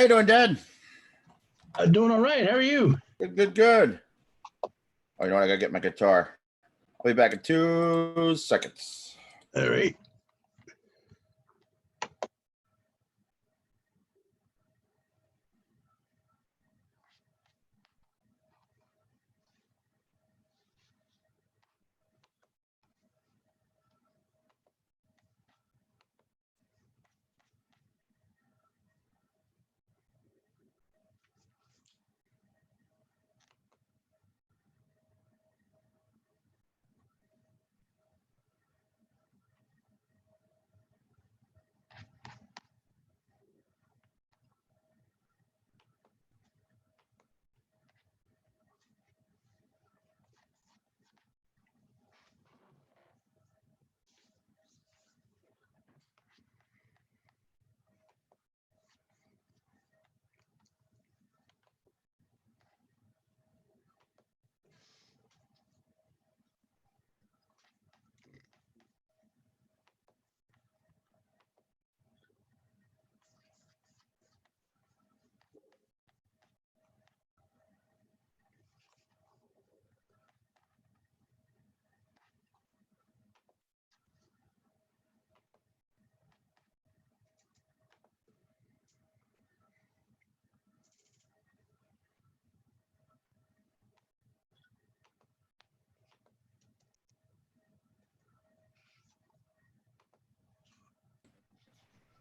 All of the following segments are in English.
you doing, Dad? Doing all right. How are you? Good, good, good. Oh, you know what? I gotta get my guitar. I'll be back in 2 seconds. All right.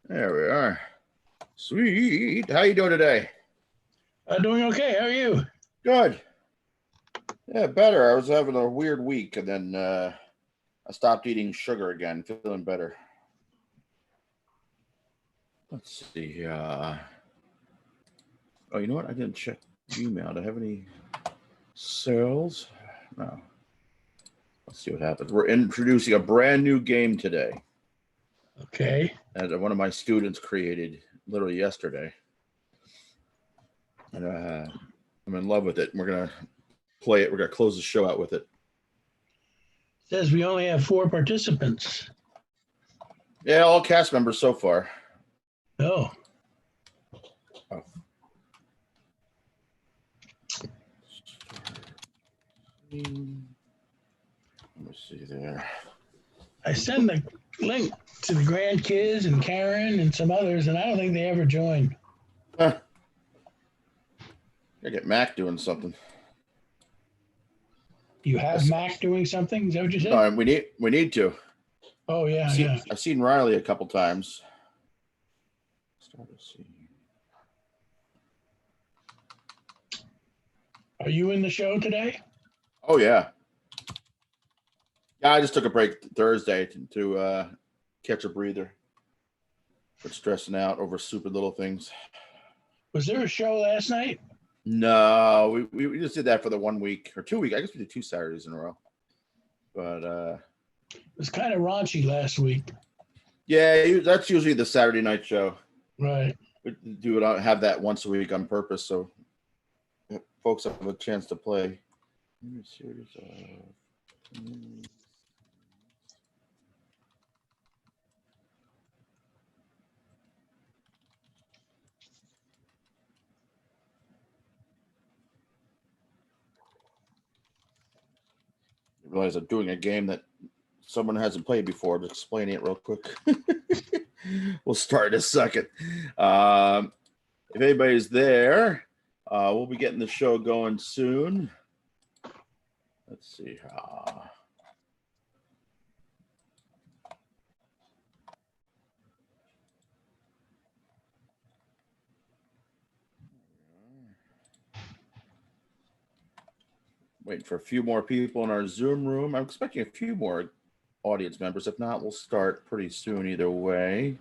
There we are. Sweet. How you doing today? Doing okay. How are you? Good. Yeah, better. I was having a weird week, and then I stopped eating sugar again. Feeling better. Let's see. Oh, you know what? I didn't check Gmail. Do I have any sales? No. Let's see what happens. We're introducing a brand new game today. Okay. That one of my students created literally yesterday. And I'm in love with it. We're going to play it. We're going to close the show out with it. Says we only have 4 participants. Yeah, all cast members so far. Oh. Oh. Let me see there. I send the link to the grandkids and Karen and some others, and I don't think they ever joined. Huh. Gotta get Mac doing something. You have Mac doing something? Is that what you said? No, we need to. Oh, yeah, yeah. I've seen Riley a couple times. Start to see. Are you in the show today? Oh, yeah. Yeah, I just took a break Thursday to catch a breather. Quit stressing out over stupid little things. Was there a show last night? No, we just did that for the 1 week or 2 weeks. I guess we did 2 Saturdays in a row. But it was kind of raunchy last week. Yeah, that's usually the Saturday night show. Right. We have that once a week on purpose, so folks have a chance to play. Series of... I realize I'm doing a game that someone hasn't played before. I'm just explaining it real quick. We'll start in a second. If anybody's there, we'll be getting the show going soon. Let's see. Waiting for a few more people in our Zoom room. I'm expecting a few more audience members. If not, we'll start pretty soon either way.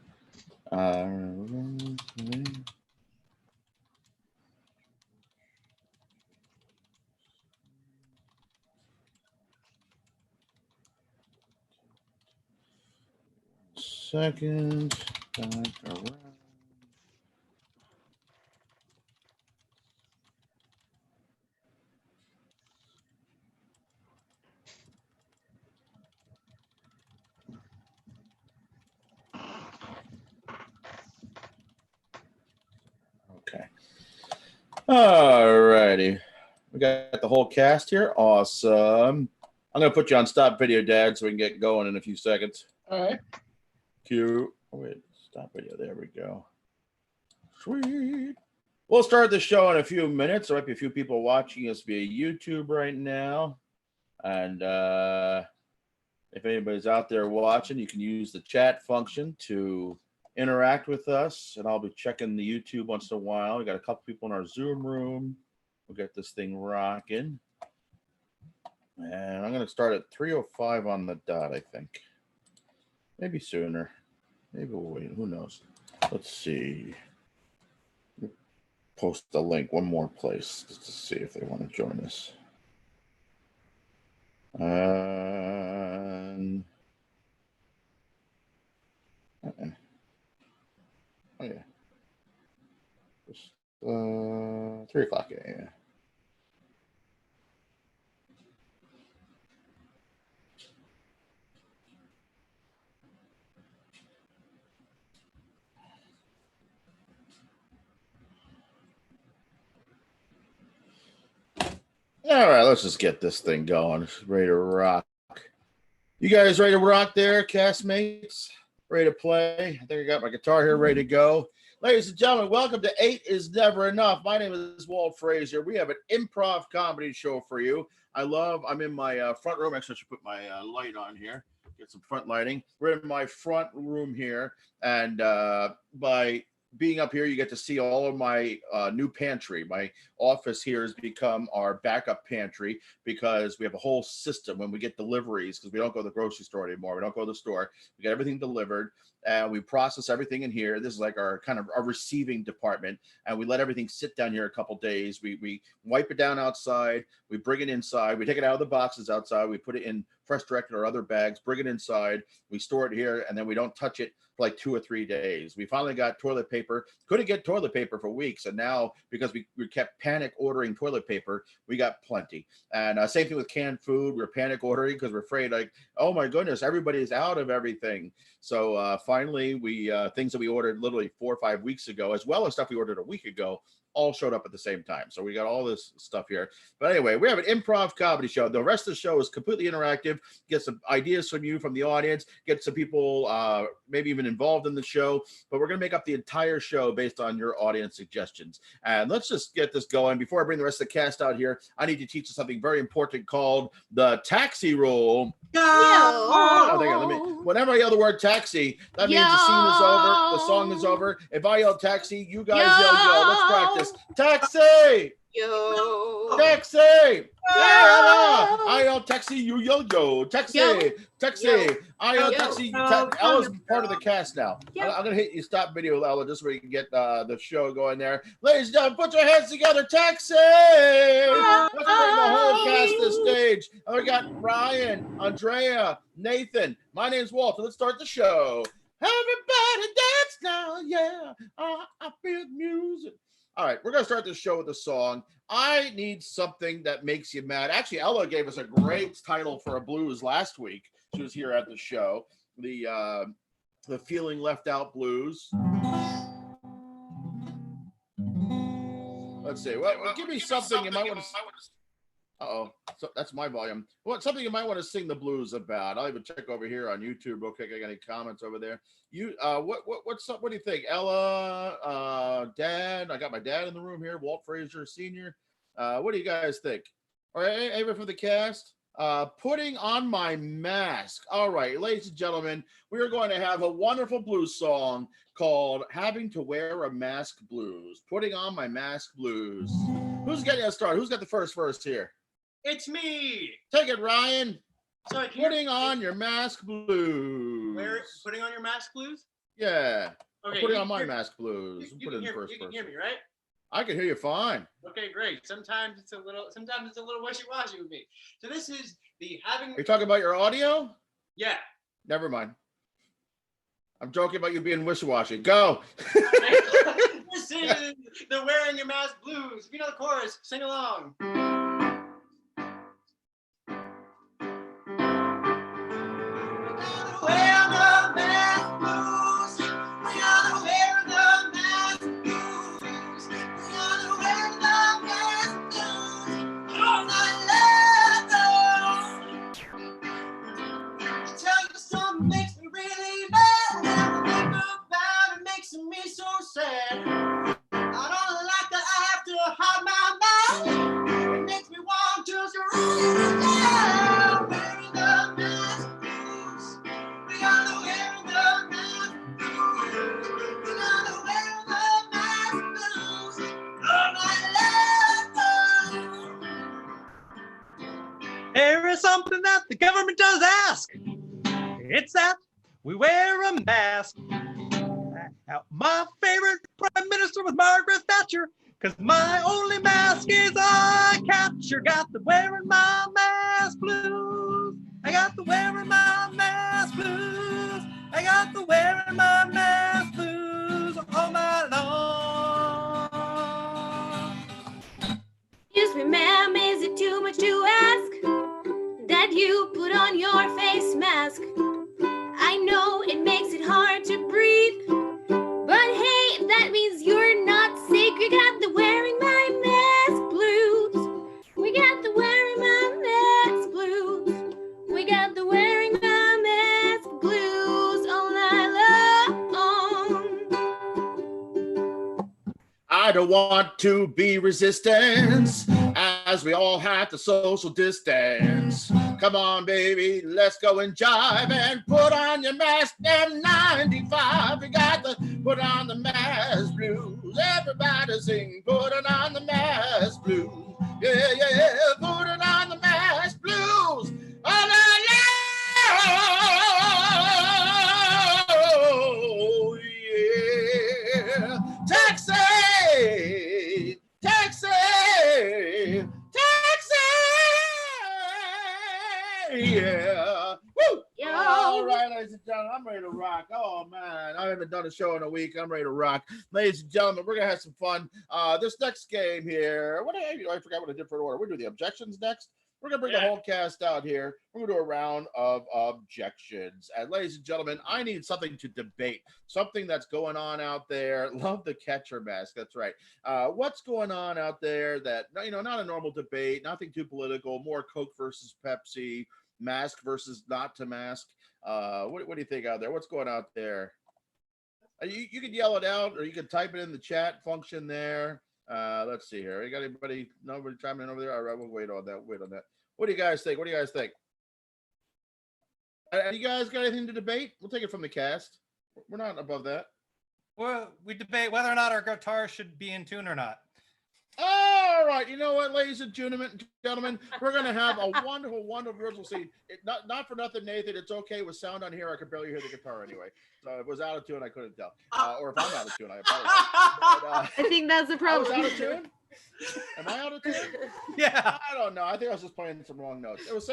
Second. Back around. Okay. All righty. We got the whole cast here. Awesome. I'm going to put you on stop video, Dad, so we can get going in a few seconds. All right. Cue. Oh, wait. Stop video. There we go. Sweet. We'll start the show in a few minutes. There might be a few people watching us via YouTube right now. And if anybody's out there watching, you can use the chat function to interact with us. And I'll be checking the YouTube once in a while. We got a couple people in our Zoom room. We'll get this thing rocking. And I'm going to start at 3:05 on the dot, I think. Maybe sooner. Maybe we'll wait. Who knows? Let's see. Post the link one more place just to see if they want to join us. And oh yeah, just 3 o'clock. Yeah. All right, let's just get this thing going. Ready to rock. You guys ready to rock there, castmates? Ready to play? I think I got my guitar here ready to go. Ladies and gentlemen, welcome to 8 is Never Enough. My name is Walt Frazier. We have an improv comedy show for you. I'm in my front room. Actually, I should put my light on here. Get some front lighting. We're in my front room here. And by being up here, you get to see all of my new pantry. My office here has become our backup pantry because we have a whole system when we get deliveries, because we don't go to the grocery store anymore. We don't go to the store. We get everything delivered, and we process everything in here. This is like our kind of our receiving department, and we let everything sit down here a couple days. We wipe it down outside. We bring it inside. We take it out of the boxes outside. We put it in Fresh Direct or other bags, bring it inside. We store it here, and then we don't touch it for like 2 or 3 days. We finally got toilet paper. Couldn't get toilet paper for weeks, and now because we kept panic ordering toilet paper, we got plenty. And same thing with canned food. We're panic ordering because we're afraid, like, oh my goodness, everybody's out of everything. So finally, we things that we ordered literally 4 or 5 weeks ago, as well as stuff we ordered a week ago, all showed up at the same time. So we got all this stuff here. But anyway, we have an improv comedy show. The rest of the show is completely interactive. Get some ideas from you, from the audience, get some people maybe even involved in the show. But we're going to make up the entire show based on your audience suggestions. And let's just get this going. Before I bring the rest of the cast out here, I need to teach you something very important called the taxi rule. Oh, hang on, whenever I yell the word taxi, that means the scene is over, the song is over. If I yell taxi, you guys yell yo. Let's practice. Taxi! Yo. Taxi! Yeah! I yell taxi, you yell yo. Taxi! Yo. Taxi! Yo. I yell Yo. taxi. Yo. Ella's part of the cast now. Yo. I'm going to hit you stop video, Ella, just so we can get the show going there. Ladies and gentlemen, put your hands together. Taxi! Let's bring the whole cast to the stage. And we got Ryan, Andrea, Nathan. My name's Walter. Let's start the show. Everybody dance now, yeah. I feel music. All right, we're going to start this show with a song. I need something that makes you mad. Actually, Ella gave us a great title for a blues last week. She was here at the show. The Feeling Left Out Blues. Let's see. Well, give me something you might want to... Uh-oh, so that's my volume. What something you might want to sing the blues about? I'll even check over here on YouTube. Okay, I got any comments over there? You, what do you think, Ella? Dad, I got my dad in the room here. Walt Frazier Sr. What do you guys think? All right, anyone from the cast? Putting on my mask. All right, ladies and gentlemen, we are going to have a wonderful blues song called "Having to Wear a Mask Blues." Putting on my mask blues. Who's getting us started? Who's got the first verse here? It's me. Take it, Ryan. So Putting on your mask blues. Putting on your mask blues? Yeah. Okay. Putting on my mask blues. You Put it in can first hear person. me, right? I can hear you fine. Okay, great. Sometimes it's a little wishy-washy with me. So this is the having. Are you talking about your audio? Yeah. Never mind. I'm joking about you being wishy-washy. Go. This is the wearing your mask blues. If you know the chorus, sing along. Wear the mask blues. We gotta wear the mask blues. said. I don't like that I have to hide my mouth. It makes me want to surrender now. Wearing the mask blues. We gotta wear the mask blues. We gotta wear the mask blues all night long. There is something that the government does ask. It's that we wear a mask. Now, my favorite prime minister was Margaret Thatcher, because my only mask is eye capture. Got the wearing my mask blues. I got the wearing my mask blues. I got the wearing my mask blues all night long. Excuse me, ma'am, is it too much to ask that you put on your face mask? I know it makes it hard to breathe, but hey, that means you're not sick. We got the wearing my mask blues. We got the wearing my mask blues. We got the wearing my mask blues all night long. I don't want to be resistance, as we all have to social distance. Come on, baby, let's go and jive and put on your mask. N95, we got to put on the mask blues. Everybody sing, put it on the mask blues. Yeah, yeah, put it on the mask blues. All night long. Yeah. Taxi, taxi, taxi. Yeah. Woo. Yo. All right, ladies and gentlemen, I'm ready to rock. Oh man, I haven't done a show in a week. I'm ready to rock. Ladies and gentlemen, we're gonna have some fun. This next game here. I forgot what I did for order. We're doing the objections next. We're gonna bring the whole cast out here. We're gonna do a round of objections. And ladies and gentlemen, I need something to debate, something that's going on out there. Love the catcher mask. That's right. What's going on out there that, not a normal debate, nothing too political, more Coke versus Pepsi, mask versus not to mask. What do you think out there? What's going out there? You can yell it out, or you can type it in the chat function there. Let's see here. You got anybody? Nobody chiming in over there? All right, we'll wait on that. What do you guys think? You guys got anything to debate? We'll take it from the cast. We're not above that. Well, we debate whether or not our guitar should be in tune or not. All right, you know what, ladies and gentlemen, we're gonna have a wonderful virtual scene. Not for nothing, Nathan. It's okay with sound on here. I could barely hear the guitar anyway. So if it was out of tune, I couldn't tell. Or if I'm out of tune, I apologize. But, I think that's the I problem. was out of tune. Am I out of tune? Yeah. I don't know. I think I was just playing some wrong notes. It was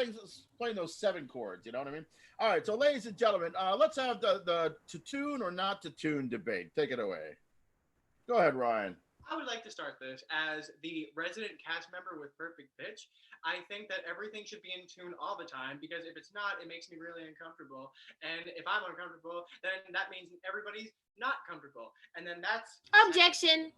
playing those 7 chords. You know what I mean? All right. So, ladies and gentlemen, let's have the to tune or not to tune debate. Take it away. Go ahead, Ryan. I would like to start this as the resident cast member with perfect pitch. I think that everything should be in tune all the time, because if it's not, it makes me really uncomfortable. And if I'm uncomfortable, then that means everybody's not comfortable. And then that's Objection.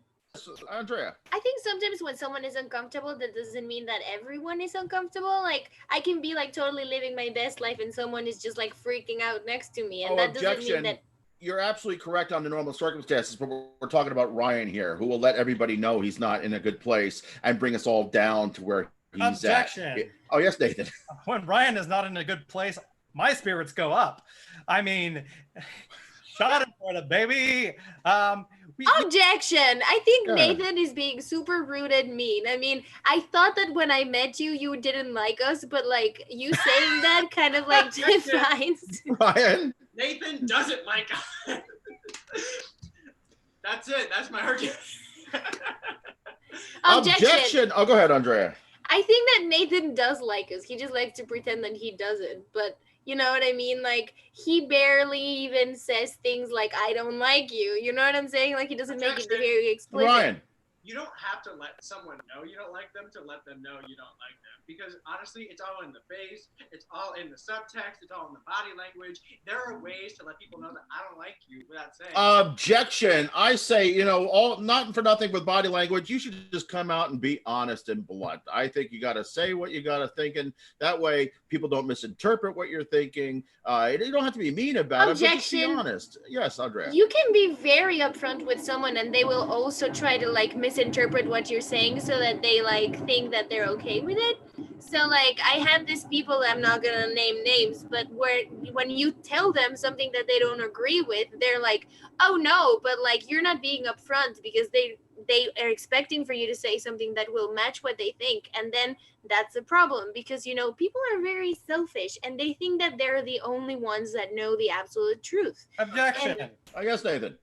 Andrea. I think sometimes when someone is uncomfortable, that doesn't mean that everyone is uncomfortable. Like, I can be like totally living my best life and someone is just like freaking out next to me. And that doesn't mean that. You're absolutely correct on the normal circumstances, but we're talking about Ryan here, who will let everybody know he's not in a good place and bring us all down to where he's Objection. at. Oh, yes, Nathan. When Ryan is not in a good place, my spirits go up. I mean, shot in Florida, baby. Objection. I think Yeah. Nathan is being super rude and mean. I mean, I thought that when I met you, you didn't like us, but like you saying that kind of like defines. Ryan. Nathan doesn't like us. That's it. That's my argument. Objection. Oh, go ahead, Andrea. I think that Nathan does like us. He just likes to pretend that he doesn't. But you know what I mean? Like, he barely even says things like, I don't like you. You know what I'm saying? Like, he doesn't make it very explicit. Ryan. you don't have to let someone know you don't like them to let them know you don't like them. Because honestly, it's all in the face, it's all in the subtext, it's all in the body language. There are ways to let people know that I don't like you without saying. Objection. I say, all not for nothing with body language. You should just come out and be honest and blunt. I think you got to say what you got to think, and that way people don't misinterpret what you're thinking. You don't have to be mean about it, but just be Objection. honest. Yes, Andrea. You can be very upfront with someone and they will also try to like misinterpret what you're saying so that they like think that they're okay with it. So like I had these people, I'm not gonna name names, but where when you tell them something that they don't agree with, they're like, oh no, but like you're not being upfront, because they are expecting for you to say something that will match what they think. And then that's a problem, because people are very selfish and they think that they're the only ones that know the absolute truth. Objection. I guess, Nathan.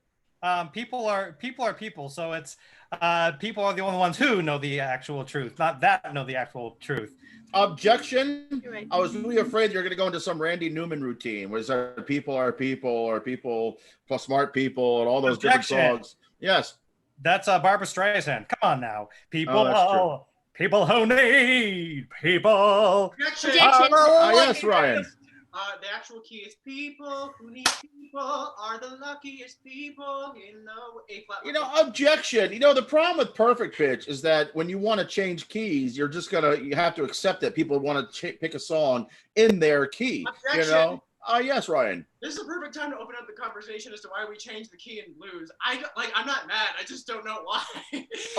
People are people, so it's people are the only ones who know the actual truth, not that know the actual truth. Objection. You're right. I was really afraid you're going to go into some Randy Newman routine where it's people are people, or people plus smart people, and all those Objection. different songs. Yes. That's Barbara Streisand. Come on now, people. Oh, that's true. People who need people. Objection. Objection. Yes, Ryan. The actual key is people who need people are the luckiest people in the A flat. Objection. The problem with perfect pitch is that when you want to change keys, you have to accept that people want to pick a song in their key. Objection. Yes, Ryan. This is a perfect time to open up the conversation as to why we changed the key in blues. I'm not mad. I just don't know why.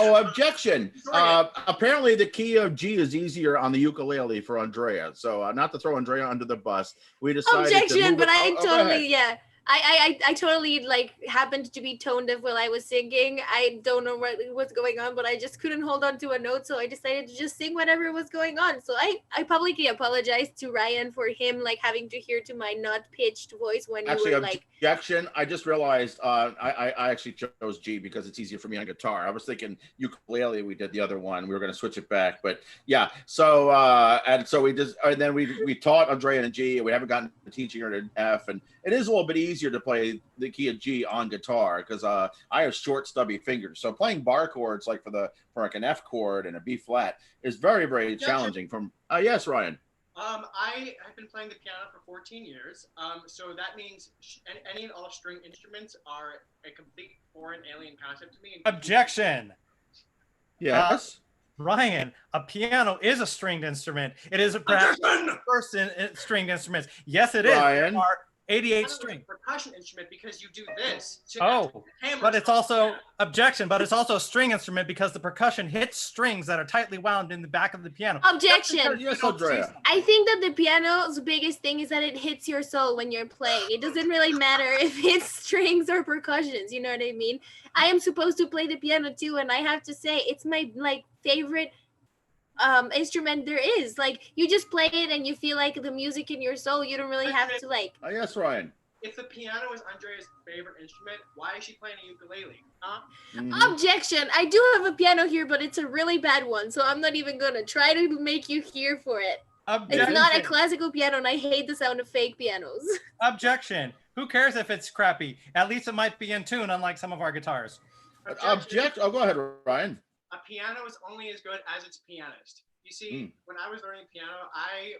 Oh, objection. Apparently the key of G is easier on the ukulele for Andrea. So not to throw Andrea under the bus, we decided Objection, to move but I go totally, ahead. yeah. I totally like happened to be tone deaf while I was singing. I don't know what was going on, but I just couldn't hold on to a note, so I decided to just sing whatever was going on. So I publicly apologized to Ryan for him like having to hear to my not pitched voice when Actually, you were like. objection. I just realized I actually chose G because it's easier for me on guitar. I was thinking ukulele. We did the other one. We were going to switch it back, but yeah. So and then we taught Andrea in G. And we haven't gotten to teaching her to F, and it is a little bit easier to play the key of G on guitar because I have short, stubby fingers. So playing bar chords like for like an F chord and a B flat is very, very challenging. Yes, Ryan. I have been playing the piano for 14 years. So that means any and all string instruments are a complete foreign alien concept to me. Objection. Yes. Ryan, a piano is a stringed instrument. It is perhaps the first stringed instrument. Yes, it is. Ryan. There are 88 strings. Percussion instrument because you do this. But it's also objection. But it's also a string instrument because the percussion hits strings that are tightly wound in the back of the piano. Objection. Yes, Andrea. I think that the piano's biggest thing is that it hits your soul when you're playing. It doesn't really matter if it's strings or percussions. You know what I mean? I am supposed to play the piano too, and I have to say it's my favorite instrument there is. Like you just play it and you feel like the music in your soul. You don't really have to like. Yes, Ryan. If the piano is Andrea's favorite instrument, why is she playing a ukulele? Huh? Mm-hmm. Objection. I do have a piano here, but it's a really bad one, so I'm not even gonna try to make you hear for it. Objection. It's not a classical piano, and I hate the sound of fake pianos. Objection. Who cares if it's crappy? At least it might be in tune, unlike some of our guitars. Objection. Oh, go ahead, Ryan. A piano is only as good as its pianist. You see, when I was learning piano, I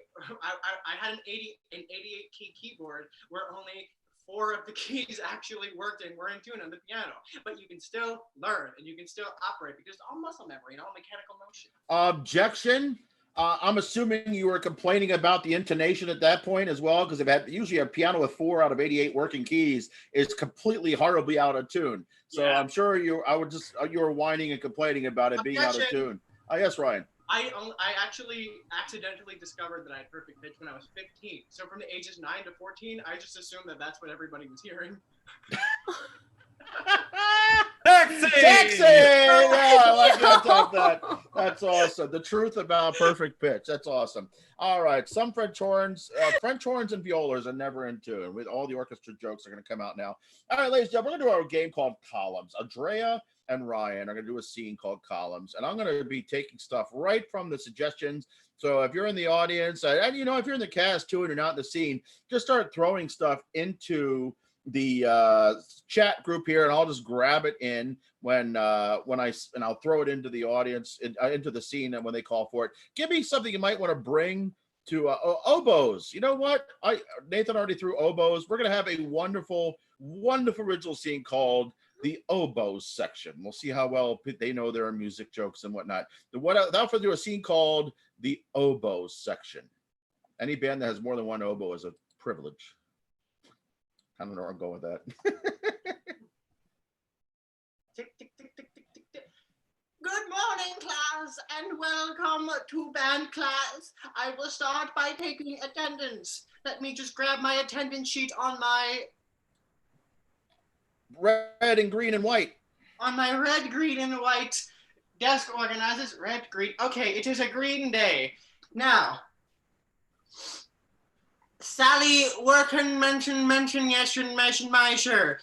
had an 88 key keyboard where only 4 of the keys actually worked and were in tune on the piano. But you can still learn and you can still operate because it's all muscle memory and all mechanical motion. Objection. I'm assuming you were complaining about the intonation at that point as well, because usually a piano with 4 out of 88 working keys is completely horribly out of tune. So yeah. I'm sure you were whining and complaining about it being out of tune. Yes, Ryan. I actually accidentally discovered that I had perfect pitch when I was 15. So from the ages 9 to 14, I just assumed that that's what everybody was hearing. Taxi! Yeah, I like that. That's awesome. The truth about perfect pitch. That's awesome. All right. Some French horns and violas are never in tune. With all the orchestra jokes are going to come out now. All right, ladies and gentlemen, we're going to do our game called Columns. Andrea and Ryan are going to do a scene called Columns, and I'm going to be taking stuff right from the suggestions. So if you're in the audience, and if you're in the cast too and you're not in the scene, just start throwing stuff into chat group here, and I'll just grab it in when I'll throw it into the audience, into the scene, and when they call for it. Give me something you might want to bring to oboes. You know what? Nathan already threw oboes. We're gonna have a wonderful original scene called the oboes section. We'll see how well they know their music jokes and whatnot. Without further ado, a scene called the oboes section. Any band that has more than one oboe is a privilege. I don't know where I'm going with that. Tick, tick, tick, tick, tick, tick, tick. Good morning, class, and welcome to band class. I will start by taking attendance. Let me just grab my attendance sheet on my Red and green and white. On my red, green, and white desk organizers. Red, green. Okay, it is a green day. Now, Sally, workin' mention, yes, mention, my sure.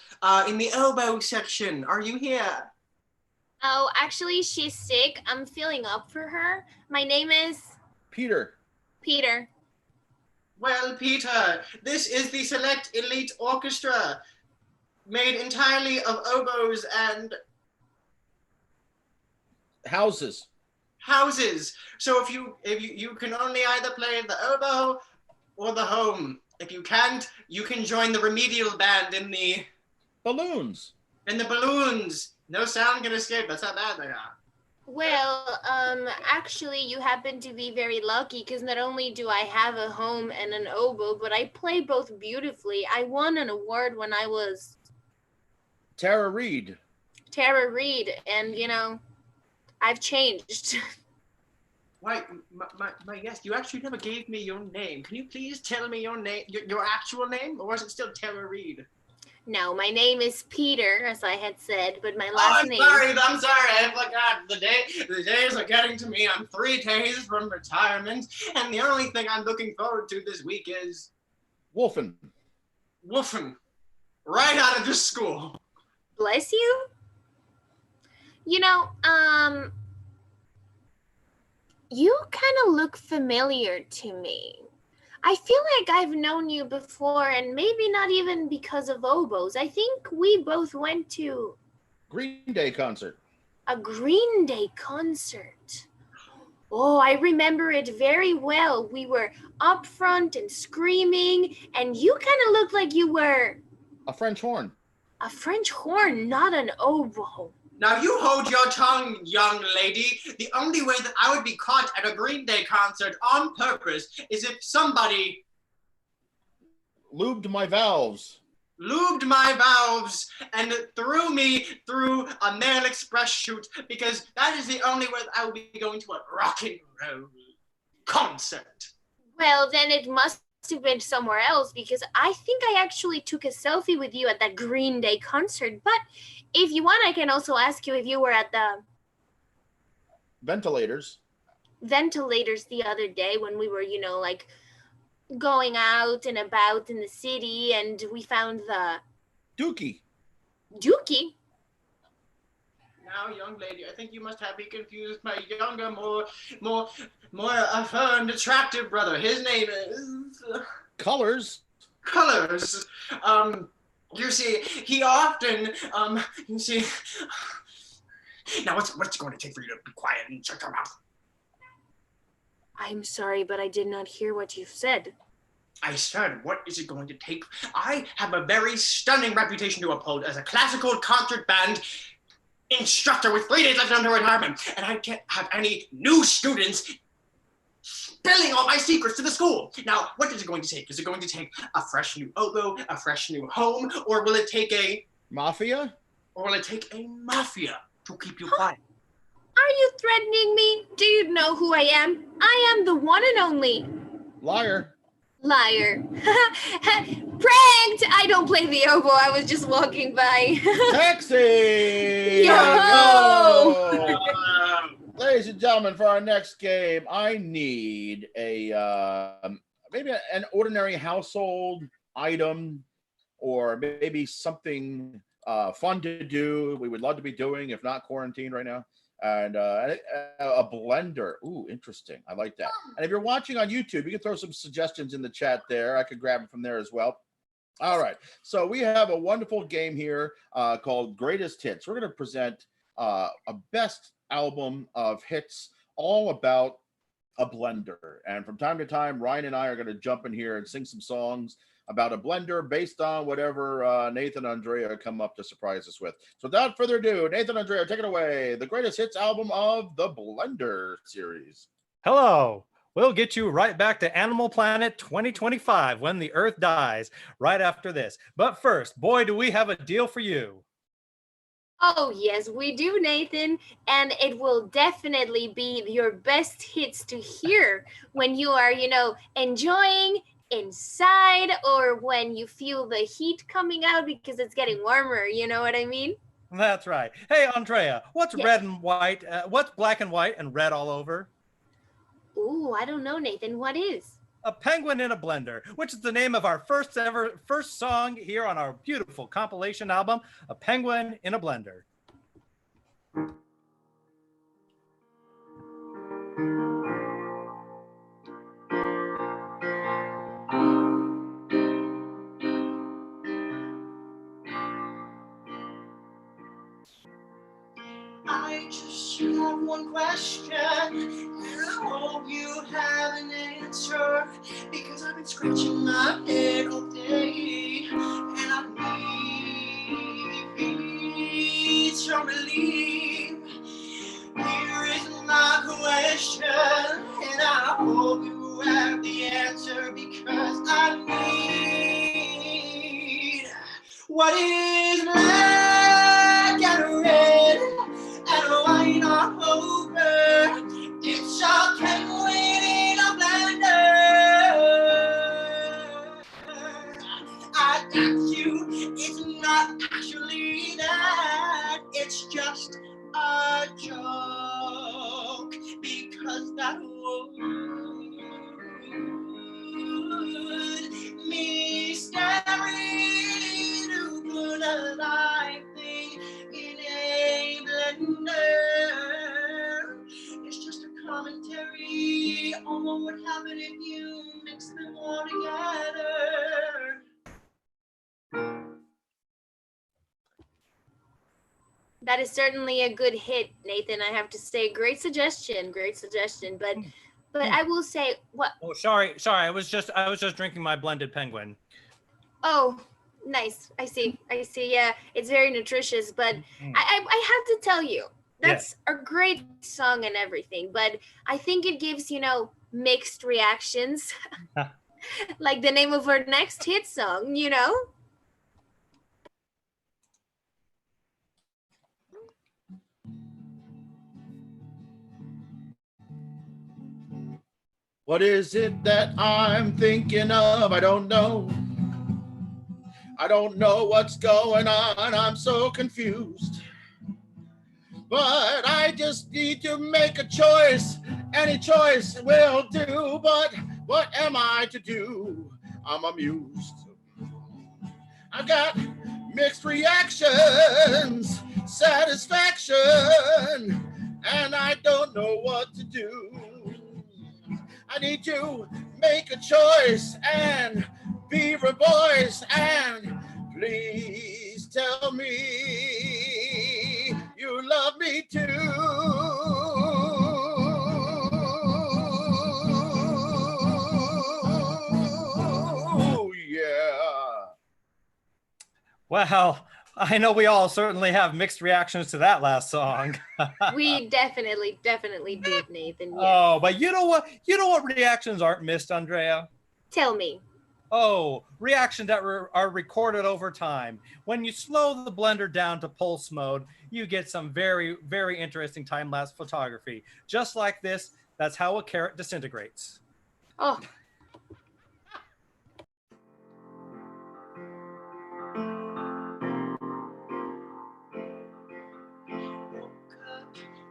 In the oboe section, are you here? Oh, actually, she's sick. I'm filling up for her. My name is Peter. Peter. Well, Peter, this is the Select Elite Orchestra, made entirely of oboes and houses. So if you can only either play the oboe or the home. If you can't, you can join the remedial band in the balloons. No sound can escape. That's how bad they are. Well, actually, you happen to be very lucky because not only do I have a home and an oboe, but I play both beautifully. I won an award when I was Tara Reid, and I've changed. Why, my guest, you actually never gave me your name. Can you please tell me your name, your actual name, or is it still Tara Reid? No, my name is Peter, as I had said, but my last name. I'm sorry, I forgot. The days are getting to me. I'm 3 days from retirement, and the only thing I'm looking forward to this week is Wolfen. Right out of this school. Bless you. You kind of look familiar to me. I feel like I've known you before, and maybe not even because of oboes. I think we both went to Green Day concert. A Green Day concert. Oh, I remember it very well. We were up front and screaming, and you kind of looked like you were a French horn. A French horn, not an oboe. Now you hold your tongue, young lady. The only way that I would be caught at a Green Day concert on purpose is if somebody lubed my valves and threw me through a mail express chute, because that is the only way that I will be going to a rock and roll concert. Well, then it must have been somewhere else, because I think I actually took a selfie with you at that Green Day concert. But if you want, I can also ask you if you were at the ventilators the other day when we were, going out and about in the city, and we found the Dookie. Now, young lady, I think you must have me confused with my younger, more affirmed, attractive brother. His name is Colors. You see, he often, now what's it going to take for you to be quiet and shut your mouth? I'm sorry, but I did not hear what you said. I said, what is it going to take? I have a very stunning reputation to uphold as a classical concert band instructor with 3 days left until retirement, and I can't have any new students spilling all my secrets to the school. Now, what is it going to take? Is it going to take a fresh new oboe, a fresh new home, or will it take a mafia? Or will it take a mafia to keep you quiet? Are you threatening me? Do you know who I am? I am the one and only liar. Pranked! I don't play the oboe. I was just walking by. Taxi! Yo! Ladies and gentlemen, for our next game, I need a maybe an ordinary household item, or maybe something fun to do. We would love to be doing, if not quarantined right now. And a blender. Ooh, interesting. I like that. And if you're watching on YouTube, you can throw some suggestions in the chat there. I could grab it from there as well. All right. So we have a wonderful game here called Greatest Hits. We're going to present a best album of hits all about a blender. And from time to time, Ryan and I are going to jump in here and sing some songs about a blender based on whatever Nathan and Andrea come up to surprise us with. So without further ado, Nathan and Andrea, take it away. The Greatest Hits album of the Blender series. Hello. We'll get you right back to Animal Planet 2025 when the Earth dies right after this. But first, boy, do we have a deal for you. Oh, yes, we do, Nathan. And it will definitely be your best hits to hear when you are, enjoying inside or when you feel the heat coming out because it's getting warmer. You know what I mean? That's right. Hey, Andrea, what's Yes. red and white? What's black and white and red all over? Ooh, I don't know, Nathan. What is? A Penguin in a Blender, which is the name of our first song here on our beautiful compilation album, A Penguin in a Blender. I just have one question, and I hope you have an answer, because I've been scratching my head all day, and I need some relief. Here is my question, and I hope you have the answer, because I need what is black and red and white all over. It's a penguin in a blender. I got you. It's not actually that. It's just a joke, because that would mystery to put a live thing in a blender. It's just a commentary on what would happen if you mix them all together. That is certainly a good hit, Nathan. I have to say, great suggestion. But I will say, what? Oh, sorry. I was just drinking my blended penguin. Oh, nice. I see. Yeah, it's very nutritious. But Mm. I have to tell you, that's a great song and everything. But I think it gives, mixed reactions, like the name of our next hit song. What is it that I'm thinking of? I don't know. I don't know what's going on. I'm so confused. But I just need to make a choice. Any choice will do. But what am I to do? I'm amused. I've got mixed reactions, satisfaction, and I don't know what to do. I need to make a choice and be revoiced, and please tell me you love me too. Oh, yeah. Well, I know we all certainly have mixed reactions to that last song. We definitely did, Nathan. Yes. Oh, but you know what? You know what reactions aren't missed, Andrea? Tell me. Oh, reactions that are recorded over time. When you slow the blender down to pulse mode, you get some very, very interesting time-lapse photography. Just like this, that's how a carrot disintegrates. Oh.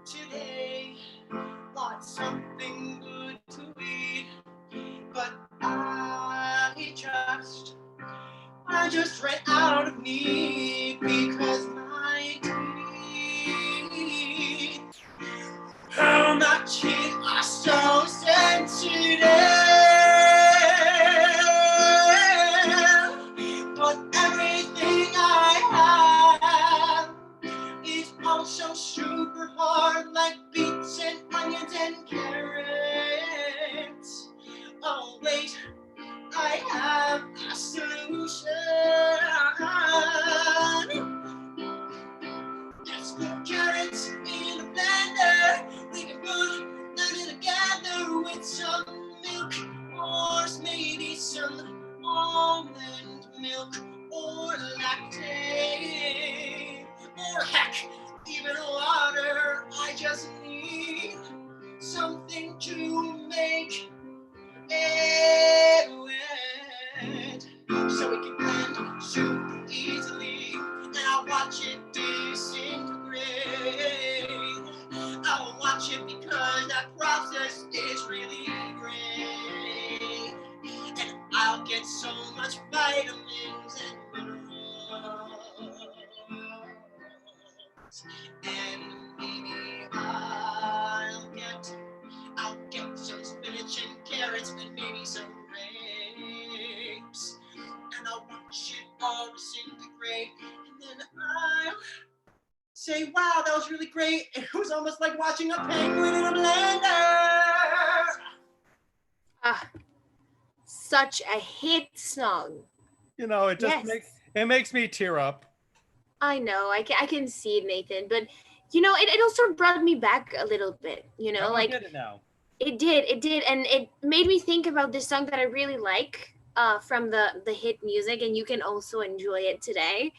Today, want something good to eat, but I just ran out of meat, because my teeth, how my teeth are so sensitive. super hard like beets and onions and carrots. Oh wait, I have a solution. Let's put carrots in a blender. We can put them together with some milk, or maybe some almond milk, or lactate, or heck, even water. I just need something to make it wet, so we can blend super easily, and I'll watch it disintegrate. I'll watch it because that process is really great, and I'll get so much vitamins and minerals, and maybe I'll get some spinach and carrots and maybe some grapes, and I'll watch it all disintegrate, and then I'll say, wow, that was really great. It was almost like watching a penguin in a blender. Ah, such a hit song. You know, it just Yes. makes me tear up. I know, I can see it, Nathan, but you know, it also brought me back a little bit, you know, I like get it now. it did, and it made me think about this song that I really like from the hit music, and you can also enjoy it today.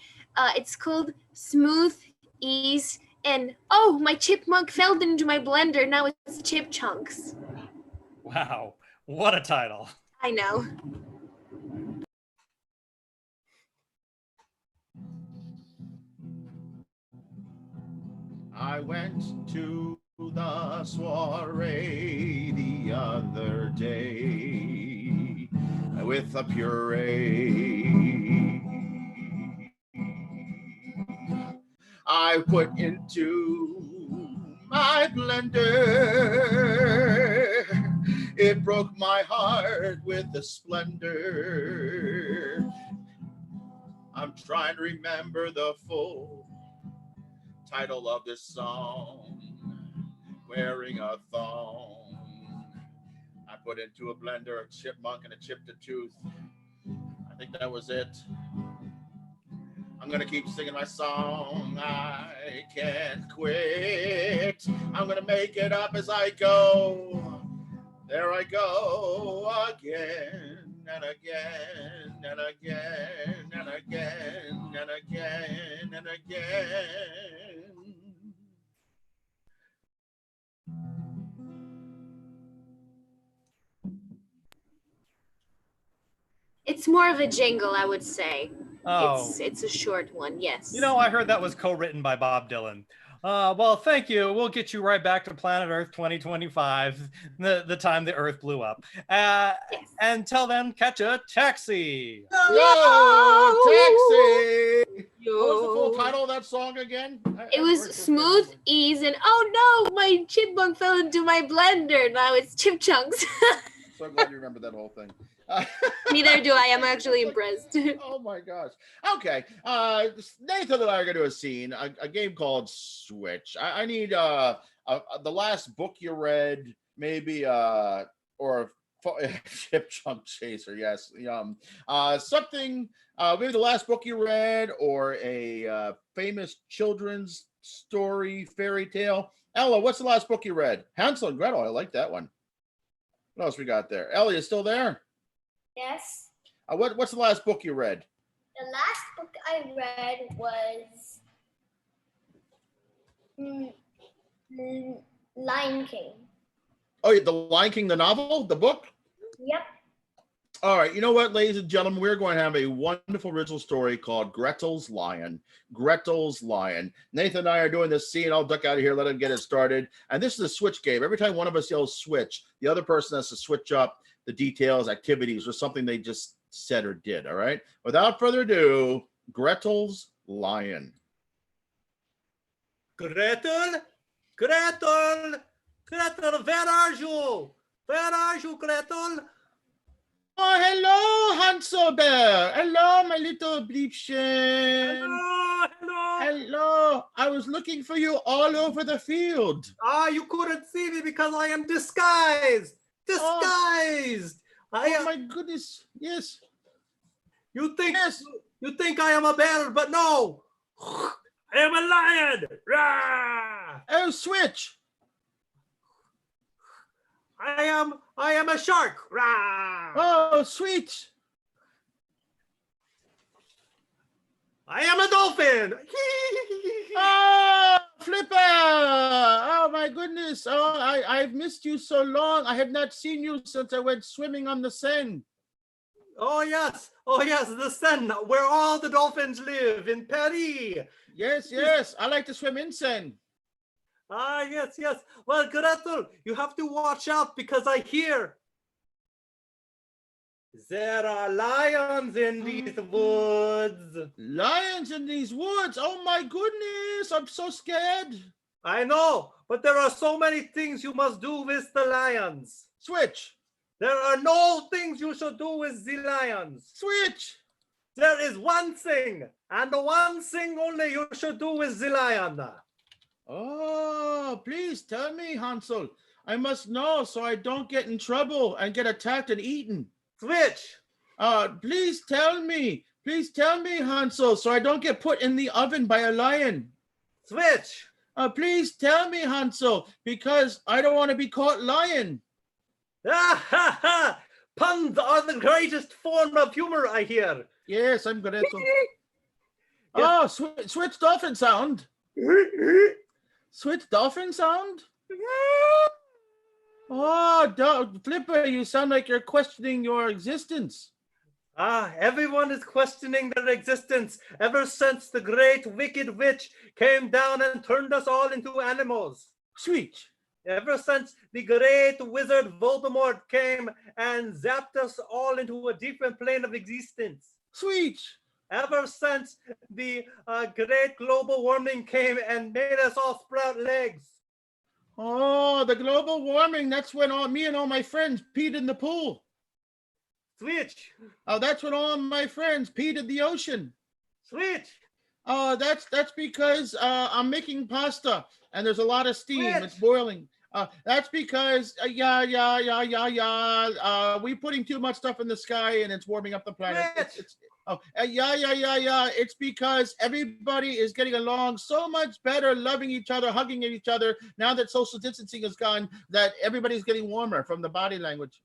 It's called Smooth Ease, and oh, my chipmunk fell into my blender, now it's Chip Chunks. Wow, what a title. I know. I went to the soiree the other day with a puree I put into my blender. It broke my heart with the splendor. I'm trying to remember the full title of this song. Wearing a thong. I put into a blender a chipmunk and a chipped a tooth. I think that was it. I'm gonna keep singing my song. I can't quit. I'm gonna make it up as I go. There I go again and again and again and again and again and again. It's more of a jingle, I would say. Oh. It's a short one, yes. You know, I heard that was co-written by Bob Dylan. Well, thank you. We'll get you right back to Planet Earth 2025, the time the Earth blew up. Yes. Until then, catch a taxi. Yo, taxi! Yo. What was the full title of that song again? It was Smooth Ease, and oh no, my chipmunk fell into my blender. Now it's Chip Chunks. So glad you remember that whole thing. Neither do I. I'm actually impressed. Oh my gosh. Okay. Nathan and I are going to do a scene, a game called Switch. I need the last book you read, maybe, or Chip Chunk Chaser. Yes. Something, maybe the last book you read, or a famous children's story, fairy tale. Ella, what's the last book you read? Hansel and Gretel. I like that one. What else we got there? Ella, you still there? Yes. What's the last book you read? The last book I read was Lion King. Oh, The Lion King, the novel, the book? Yep. All right. You know what, ladies and gentlemen? We're going to have a wonderful original story called Gretel's Lion. Gretel's Lion. Nathan and I are doing this scene. I'll duck out of here, let him get it started. And this is a switch game. Every time one of us yells switch, the other person has to switch up the details, activities, or something they just said or did. All right. Without further ado, Gretel's Lion. Gretel, Gretel, Gretel, where are you? Where are you, Gretel? Oh, hello, Hansel Bear. Hello, my little Bliebchen. Hello, hello. Hello. I was looking for you all over the field. Ah, you couldn't see me because I am disguised. Disguised. Oh my goodness. Yes. You think Yes. you think I am a bear, but no. I am a lion. Rah! Oh, switch. I am a shark. Rah! Oh, sweet. I am a dolphin. Oh, Flipper. Oh my goodness. Oh, I've missed you so long. I have not seen you since I went swimming on the Seine. Oh yes, the Seine, where all the dolphins live in Paris. Yes, yes. I like to swim in Seine. Ah, yes. Well, Gretel, you have to watch out because I hear there are lions in these woods. Lions in these woods. Oh my goodness. I'm so scared. I know, but there are so many things you must do with the lions. Switch. There are no things you should do with the lions. Switch. There is one thing, and the one thing only you should do with the lion. Oh, please tell me, Hansel. I must know so I don't get in trouble and get attacked and eaten. Switch. Please tell me. Please tell me, Hansel, so I don't get put in the oven by a lion. Switch. Please tell me, Hansel, because I don't want to be caught lying. Ah, ha, ha. Puns are the greatest form of humor, I hear. Yes, I'm good at it. Oh, switch dolphin sound. Switch dolphin sound? Oh, Flipper, you sound like you're questioning your existence. Ah, everyone is questioning their existence ever since the great wicked witch came down and turned us all into animals. Sweet. Ever since the great wizard Voldemort came and zapped us all into a different plane of existence. Sweet. Ever since the great global warming came and made us all sprout legs. Oh, the global warming. That's when me and all my friends peed in the pool. Switch. Oh, that's when all my friends peed in the ocean. Switch. Oh, that's because I'm making pasta and there's a lot of steam. Switch. It's boiling. That's because we putting too much stuff in the sky and it's warming up the planet. It's because everybody is getting along so much better, loving each other, hugging each other. Now that social distancing is gone, that everybody's getting warmer from the body language.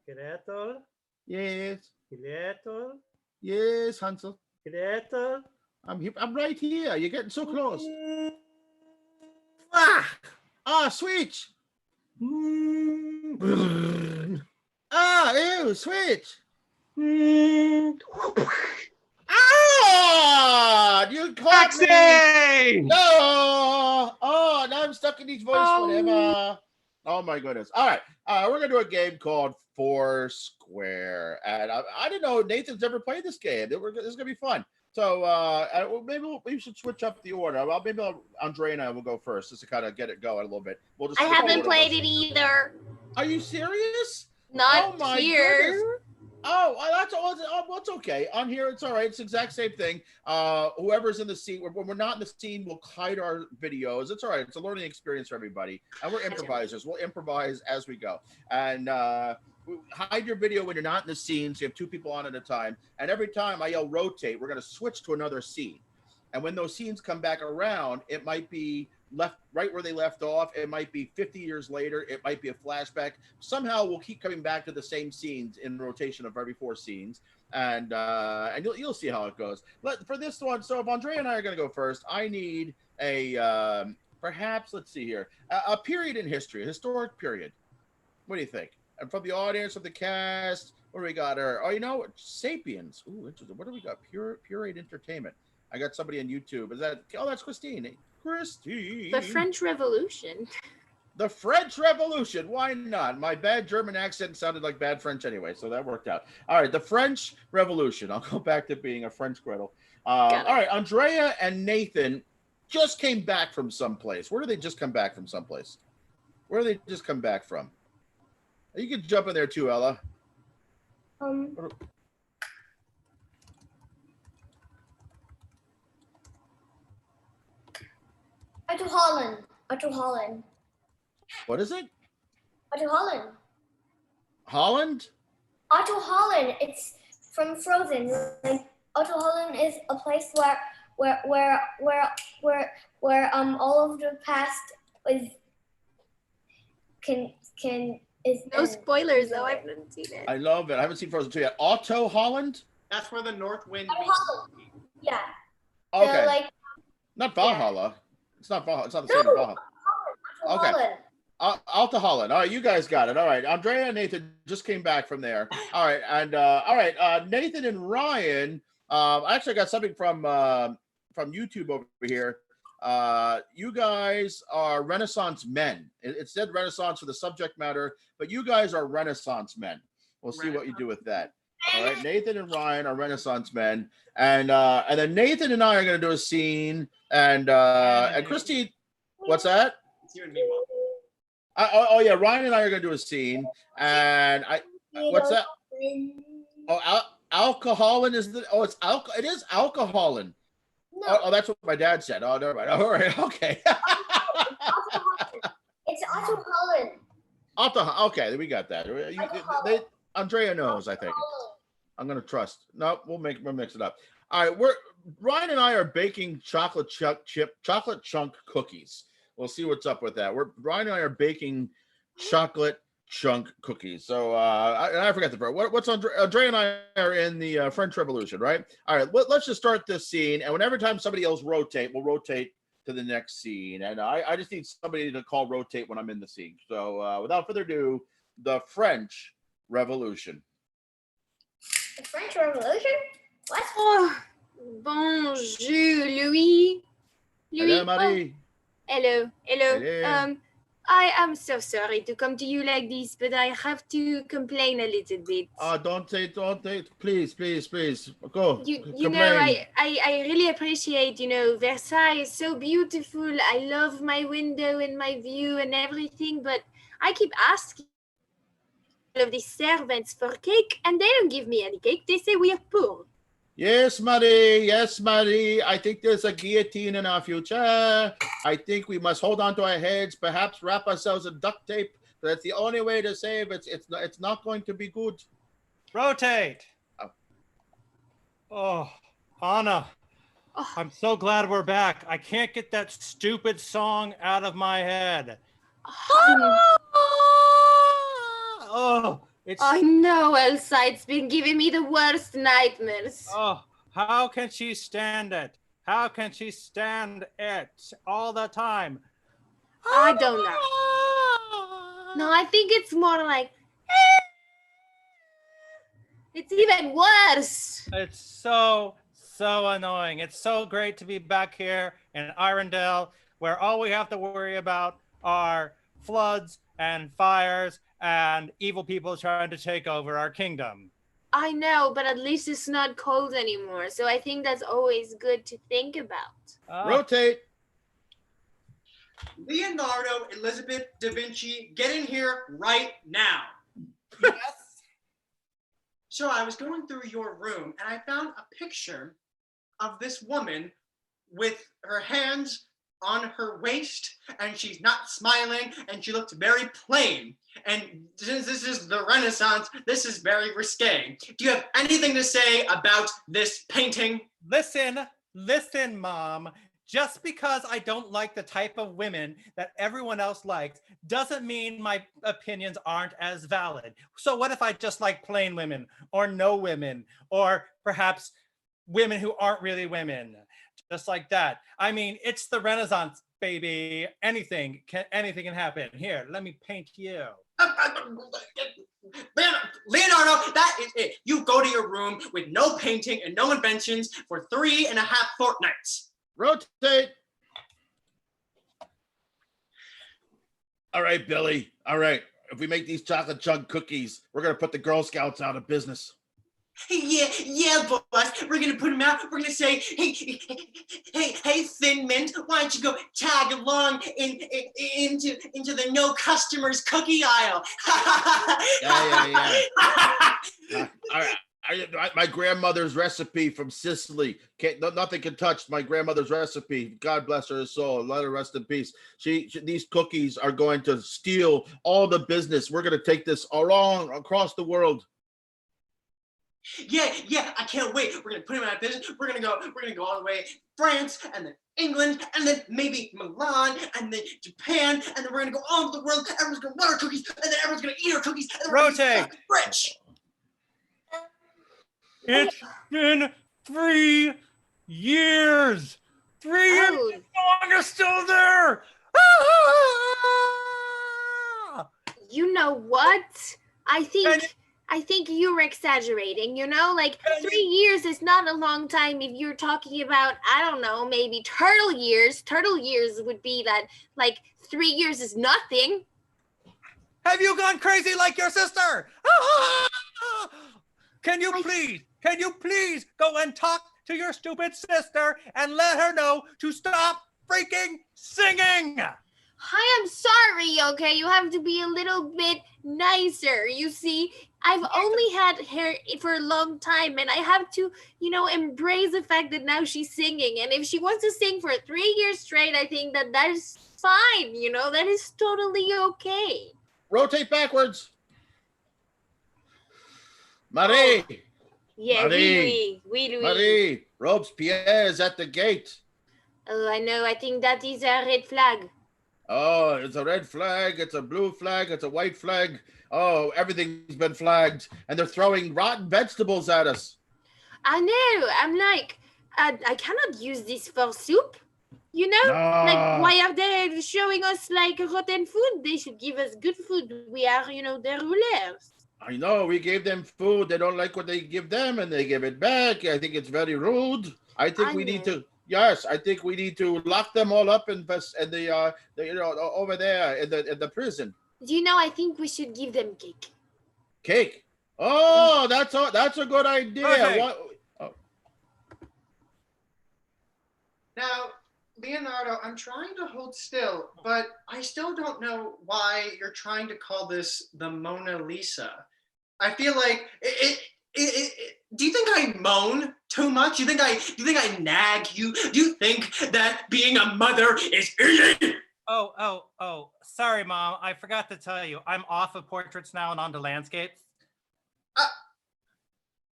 Gretel. Yes. Gretel. Yes, Hansel. Gretel. I'm right here. You're getting so close. Ah, switch. ew, Switch. You caught me. No. Oh, now I'm stuck in these voice whatever. Oh my goodness. All right. We're gonna do a game called Foursquare, and I didn't know Nathan's ever played this game. This is gonna be fun. So maybe we should switch up the order. Maybe Andre and I will go first just to kind of get it going a little bit. We'll just I haven't played it either. Are you serious? Not Oh my here. goodness. Oh, that's all. Well, it's okay. On here, it's all right. It's the exact same thing. Whoever's in the scene, when we're not in the scene, we'll hide our videos. It's all right. It's a learning experience for everybody. And we're improvisers. We'll improvise as we go. And hide your video when you're not in the scene, so you have two people on at a time. And every time I yell rotate, we're going to switch to another scene. And when those scenes come back around, it might be right where they left off. It might be 50 years later. It might be a flashback. Somehow we'll keep coming back to the same scenes in rotation of every 4 scenes. And you'll see how it goes. For this one, so if Andre and I are going to go first, I need a perhaps, let's see here, a period in history, a historic period. What do you think? And from the audience, of the cast, what do we got? Sapiens. Ooh, interesting. What do we got? Purade Entertainment. I got somebody on YouTube. That's Christine. Christine. The French Revolution. The French Revolution. Why not? My bad German accent sounded like bad French anyway, so that worked out. All right, the French Revolution. I'll go back to being a French Gretel. All right, Andrea and Nathan just came back from someplace. Where did they just come back from someplace? Where did they just come back from? You can jump in there too, Ella. Otto Holland. Otto Holland. What is it? Otto Holland. Holland? Otto Holland. It's from Frozen. Like Otto Holland is a place where all of the past is is No spoilers though. I haven't seen it. I love it. I haven't seen Frozen 2 yet. Otto Holland? That's where the North Wind Otto meets. Holland. Yeah. Okay. So, like, Not Valhalla. It's not Valhalla. It's not the no, same as Valhalla. Otto Okay. Holland. Alta Holland. All right, you guys got it. All right, Andrea and Nathan just came back from there. All right, and all right, Nathan and Ryan. I actually got something from YouTube over here. You guys are Renaissance men. It said Renaissance for the subject matter, but you guys are Renaissance men. We'll see what you do with that. All right, Nathan and Ryan are Renaissance men, and then Nathan and I are going to do a scene, and Christy, what's that? It's you and me, Mom. Oh yeah, Ryan and I are going to do a scene, and what's that? Oh, alcoholin is the it is alcoholin. No, Oh, that's what my dad said. Oh, never mind. All right, okay. it's Otto Holland. Okay, we got that. Andrea knows, I think. I'm gonna trust. No, we'll mix it up. All right, Ryan and I are baking chocolate chunk cookies. We'll see what's up with that. Ryan and I are baking chocolate chunk cookies. So I forgot the part. What's Andrea and I are in the French Revolution, right? All right, let's just start this scene. And whenever time somebody else we'll rotate to the next scene. And I just need somebody to call rotate when I'm in the scene. So without further ado, the French Revolution. The French Revolution? What? Oh, bonjour, Louis. Hello, Marie. Hello. Hello. I am so sorry to come to you like this, but I have to complain a little bit. Don't say, please, go. You know, I really appreciate, Versailles is so beautiful. I love my window and my view and everything, but I keep asking all of these servants for cake, and they don't give me any cake. They say we are poor. Yes, Marie. I think there's a guillotine in our future. I think we must hold on to our heads, perhaps wrap ourselves in duct tape. That's the only way to save it. It's not going to be good. Rotate. Oh, Anna. Oh. I'm so glad we're back. I can't get that stupid song out of my head. Oh, I know, Elsa. It's been giving me the worst nightmares. Oh, how can she stand it? How can she stand it all the time? I don't know. No, I think it's more like... It's even worse. It's so annoying. It's so great to be back here in Arendelle, where all we have to worry about are floods and fires and evil people trying to take over our kingdom. I know, but at least it's not cold anymore. So I think that's always good to think about. Rotate. Leonardo, Elizabeth da Vinci, get in here right now. Yes. So I was going through your room and I found a picture of this woman with her hands on her waist, and she's not smiling, and she looks very plain. And since this is the Renaissance, this is very risque. Do you have anything to say about this painting? Listen, Mom. Just because I don't like the type of women that everyone else likes doesn't mean my opinions aren't as valid. So what if I just like plain women, or no women, or perhaps women who aren't really women? Just like that. I mean, it's the Renaissance, baby. Anything can happen. Here, let me paint you. Leonardo, that is it. You go to your room with no painting and no inventions for 3.5 fortnights. Rotate. All right, Billy. All right. If we make these chocolate chunk cookies, we're going to put the Girl Scouts out of business. Yeah, boss. We're gonna put him out. We're gonna say, hey, Thin Mint, why don't you go tag along into the no customers cookie aisle? Yeah. All right. my grandmother's recipe from Sicily. Nothing can touch my grandmother's recipe. God bless her soul. Let her rest in peace. These cookies are going to steal all the business. We're going to take this across the world. Yeah, I can't wait. We're gonna put him out of business. We're gonna go all the way France, and then England, and then maybe Milan, and then Japan, and then we're gonna go all over the world. Everyone's gonna want our cookies, and then everyone's gonna eat our cookies, and then we're gonna Rotate. be rich. It's been 3 years. 3 years. Oh. The song is still there. Ah! You know what? I think you're exaggerating, like 3 years is not a long time if you're talking about, I don't know, maybe turtle years. Turtle years would be that, like 3 years is nothing. Have you gone crazy like your sister? Ah! Can you please go and talk to your stupid sister and let her know to stop freaking singing? I am sorry, okay? You have to be a little bit nicer. You see, I've only had her for a long time, and I have to, embrace the fact that now she's singing. And if she wants to sing for 3 years straight, I think that is fine, that is totally okay. Rotate backwards. Marie. Yeah, Marie. oui. Marie, Robespierre is at the gate. Oh, I know. I think that is a red flag. Oh, it's a red flag, it's a blue flag, it's a white flag. Oh, everything's been flagged, and they're throwing rotten vegetables at us. I know. I'm like, I cannot use this for soup. No. Like, why are they showing us like rotten food? They should give us good food. We are, the rulers. I know, we gave them food. They don't like what they give them, and they give it back. I think it's very rude. I think we need to lock them all up in the over there in the prison. Do you know? I think we should give them cake. Cake. Oh, that's a good idea. Okay. Now, Leonardo, I'm trying to hold still, but I still don't know why you're trying to call this the Mona Lisa. I feel like do you think I moan too much? Do you think I nag you? Do you think that being a mother is easy? Oh, sorry, Mom. I forgot to tell you. I'm off of portraits now and onto landscapes.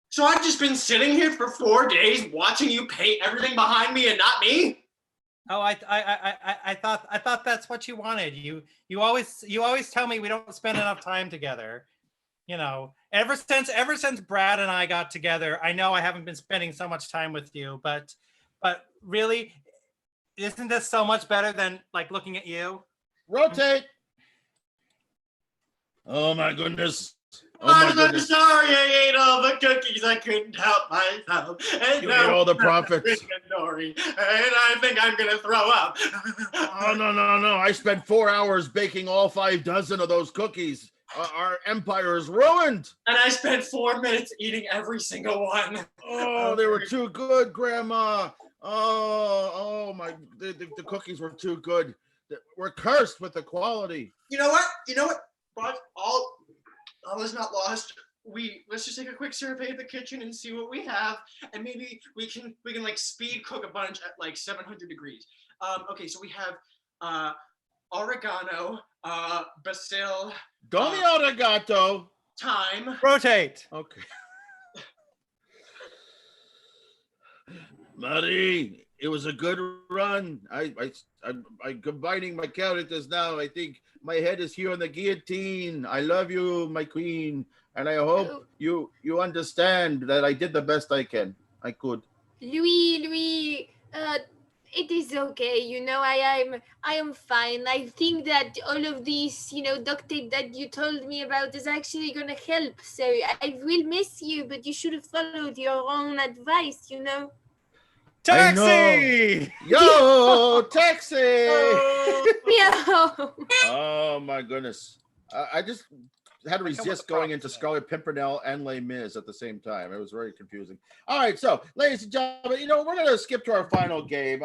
So I've just been sitting here for 4 days watching you paint everything behind me and not me? Oh, I thought that's what you wanted. You always tell me we don't spend enough time together. Ever since Brad and I got together, I know I haven't been spending so much time with you, but really, isn't this so much better than like looking at you? Rotate. Oh my goodness. I'm sorry I ate all the cookies. I couldn't help myself. And You ate all the profits. And I think I'm going to throw up. Oh, no. I spent 4 hours baking all 6 of those cookies. Our empire is ruined. And I spent 4 minutes eating every single one. Oh, they were too good, Grandma. Oh my, the cookies were too good. We're cursed with the quality. You know what? But all is not lost. Let's just take a quick survey of the kitchen and see what we have, and maybe we can like speed cook a bunch at like 700 degrees. Okay, so we have oregano, basil. Don't oregato. Thyme. Rotate. Okay. Marie, it was a good run. I'm combining my characters now. I think my head is here on the guillotine. I love you, my queen, and I hope you understand that I did the best I could. Louis, it is okay. I am fine. I think that all of these, duct tape that you told me about is actually going to help. So I will miss you, but you should have followed your own advice, Taxi! Yo, taxi! Yo. Oh my goodness. had to resist going into Scarlet Pimpernel and Les Mis at the same time. It was very confusing. All right, so ladies and gentlemen, we're going to skip to our final game.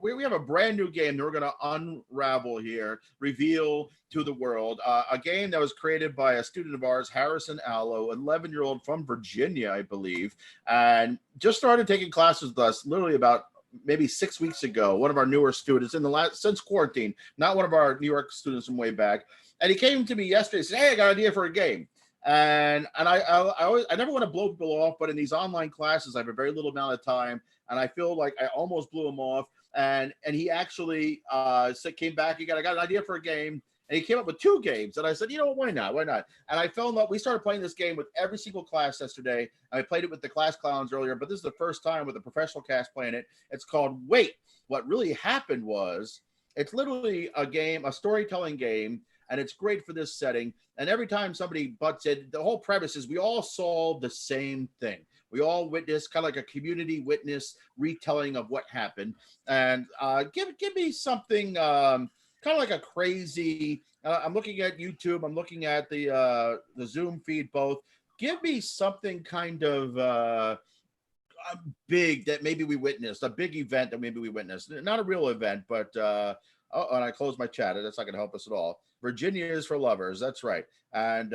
We have a brand new game that we're going to unravel here, reveal to the world. A game that was created by a student of ours, Harrison Allo, 11-year-old from Virginia, I believe, and just started taking classes with us literally about maybe 6 weeks ago. One of our newer students since quarantine, not one of our New York students from way back. And he came to me yesterday and said, "Hey, I got an idea for a game." And I never want to blow people off, but in these online classes, I have a very little amount of time, and I feel like I almost blew him off. And he actually came back. I got an idea for a game, and he came up with 2 games. And I said, why not? Why not? And I fell in love. We started playing this game with every single class yesterday. I played it with the class clowns earlier, but this is the first time with a professional cast playing it. It's called Wait. What really happened was, it's literally a game, a storytelling game, and it's great for this setting. And every time somebody butts in, the whole premise is we all solve the same thing. We all witness, kind of like a community witness retelling of what happened. And give me something kind of like a crazy, I'm looking at YouTube, I'm looking at the Zoom feed both. Give me something kind of big that maybe we witnessed, a big event that maybe we witnessed. Not a real event, but, and I closed my chat. That's not going to help us at all. Virginia is for lovers. That's right. And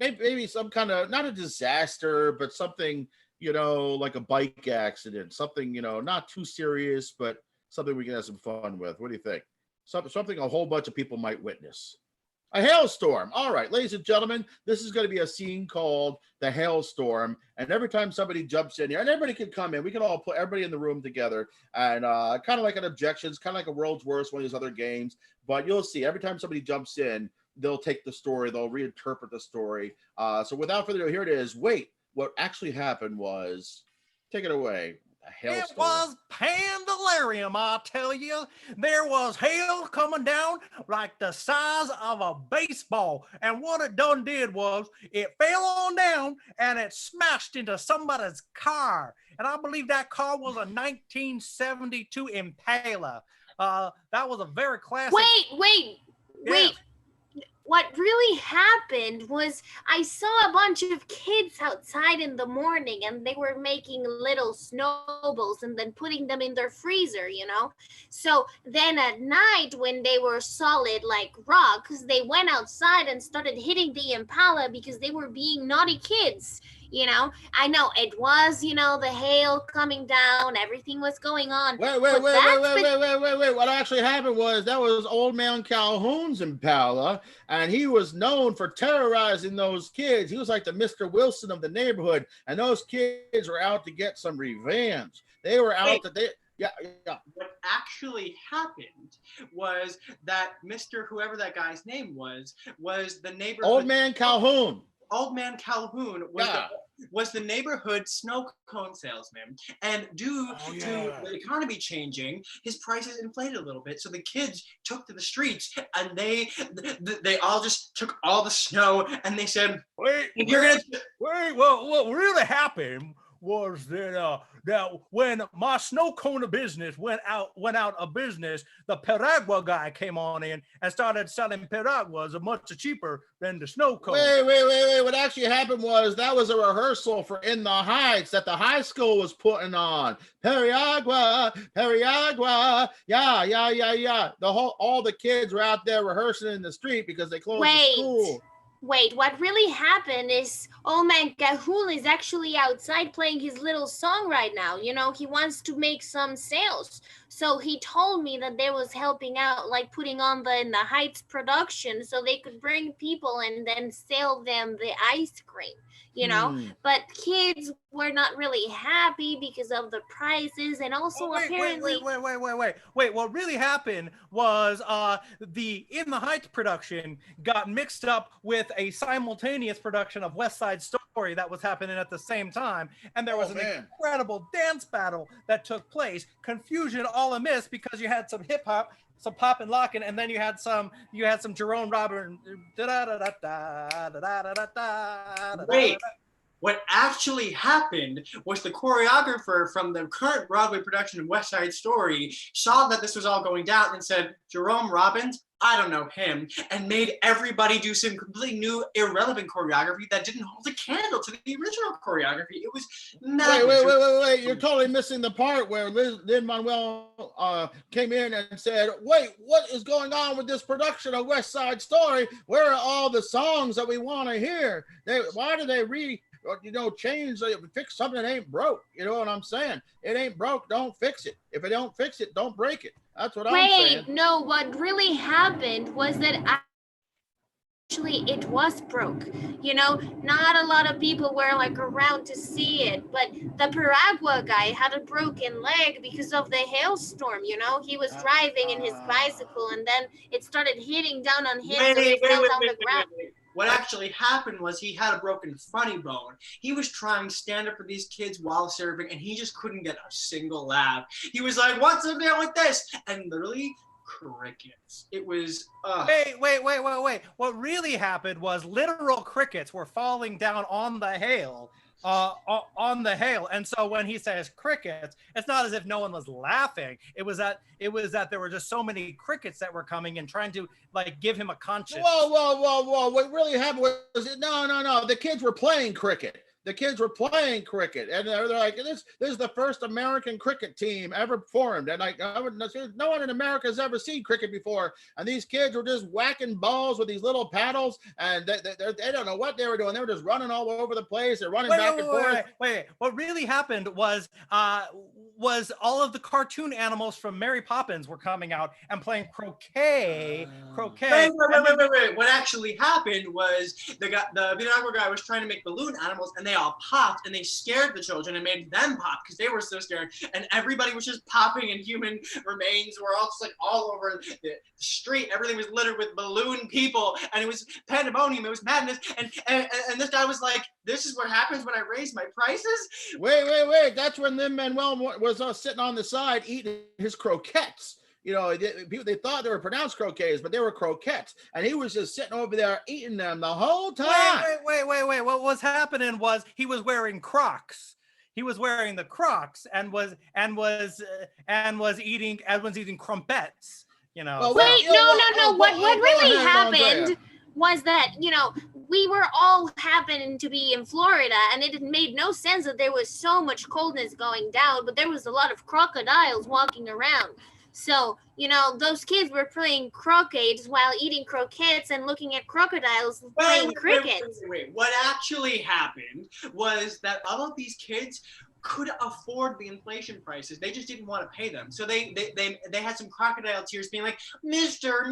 maybe some kind of, not a disaster, but something, like a bike accident, something, not too serious, but something we can have some fun with. What do you think? Something a whole bunch of people might witness. A hailstorm. All right, ladies and gentlemen, this is going to be a scene called the hailstorm. And every time somebody jumps in here, and everybody can come in, we can all put everybody in the room together, and kind of like an Objections, kind of like a World's Worst, one of these other games. But you'll see, every time somebody jumps in, they'll take the story, they'll reinterpret the story. So without further ado, here it is. Wait, what actually happened was, take it away. It was pandalarium, I tell you. There was hail coming down like the size of a baseball. And what it done did was it fell on down and it smashed into somebody's car. And I believe that car was a 1972 Impala. That was a very classic. Wait. What really happened was I saw a bunch of kids outside in the morning, and they were making little snowballs and then putting them in their freezer, So then at night, when they were solid like rocks, they went outside and started hitting the Impala because they were being naughty kids. I know it was, the hail coming down, everything was going on. Wait. What actually happened was that was Old Man Calhoun's Impala, and he was known for terrorizing those kids. He was like the Mr. Wilson of the neighborhood, and those kids were out to get some revenge. They were out Yeah. What actually happened was that Mr. whoever that guy's name was the neighborhood. Old Man Calhoun. Old Man Calhoun was the neighborhood snow cone salesman, and due to the economy changing, his prices inflated a little bit. So the kids took to the streets, and they all just took all the snow, and they said, Wait. Well, what really happened was that when my snow cone business went out of business, the Piragua guy came on in and started selling Piraguas much cheaper than the snow cone. Wait. What actually happened was that was a rehearsal for In the Heights that the high school was putting on. Piragua. Yeah. All the kids were out there rehearsing in the street because they closed the school. Wait, what really happened is Old Man Calhoun is actually outside playing his little song right now. He wants to make some sales. So he told me that they was helping out, like putting on the In the Heights production so they could bring people and then sell them the ice cream, But kids were not really happy because of the prices, and also apparently... Wait, what really happened was the In the Heights production got mixed up with a simultaneous production of West Side Story that was happening at the same time, and there was an incredible dance battle that took place. Confusion all amiss because you had some hip hop, some pop and locking, and then you had some Jerome Robbins. Wait. What actually happened was the choreographer from the current Broadway production of West Side Story saw that this was all going down and said, Jerome Robbins, I don't know, him, and made everybody do some completely new, irrelevant choreography that didn't hold a candle to the original choreography. It was madness. Wait. You're totally missing the part where Lin-Manuel came in and said, wait, what is going on with this production of West Side Story? Where are all the songs that we want to hear? Why do they change, fix something that ain't broke? You know what I'm saying? It ain't broke, don't fix it. If it don't fix it, don't break it. That's what I'm saying. Wait, no, what really happened was that actually it was broke. You know, not a lot of people were like around to see it, but the Piragua guy had a broken leg because of the hailstorm, you know? He was driving in his bicycle and then it started hitting down on him, so he fell down the ground. What actually happened was he had a broken funny bone. He was trying to stand up for these kids while serving, and he just couldn't get a single laugh. He was like, what's the deal with this? And literally, crickets. It was, Wait. What really happened was literal crickets were falling down on the hail. And so when he says crickets, it's not as if no one was laughing. It was that there were just so many crickets that were coming and trying to like give him a conscience. Whoa. What really happened was no. The kids were playing cricket. The kids were playing cricket, and they're like, this is the first American cricket team ever formed. And like, no one in America has ever seen cricket before. And these kids were just whacking balls with these little paddles, and they don't know what they were doing. They were just running all over the place. They're running back and forth. Wait. What really happened was all of the cartoon animals from Mary Poppins were coming out and playing croquet. Wait. What actually happened was the Piragua guy was trying to make balloon animals, and they all popped, and they scared the children and made them pop because they were so scared, and everybody was just popping, and human remains were all just like all over the street. Everything was littered with balloon people, and it was pandemonium. It was madness, and this guy was like, this is what happens when I raise my prices. Wait. That's when Lin-Manuel was sitting on the side eating his croquettes. You know, they thought they were pronounced croquets, but they were croquettes. And he was just sitting over there eating them the whole time. Wait. What was happening was he was wearing Crocs. He was wearing the Crocs and was eating crumpets. You know. No. What really happened was that, you know, we were all happening to be in Florida, and it made no sense that there was so much coldness going down, but there was a lot of crocodiles walking around. So, you know, those kids were playing croquet while eating croquettes and looking at crocodiles playing crickets. Wait. What actually happened was that all of these kids could afford the inflation prices. They just didn't want to pay them. So they had some crocodile tears being like, Mister,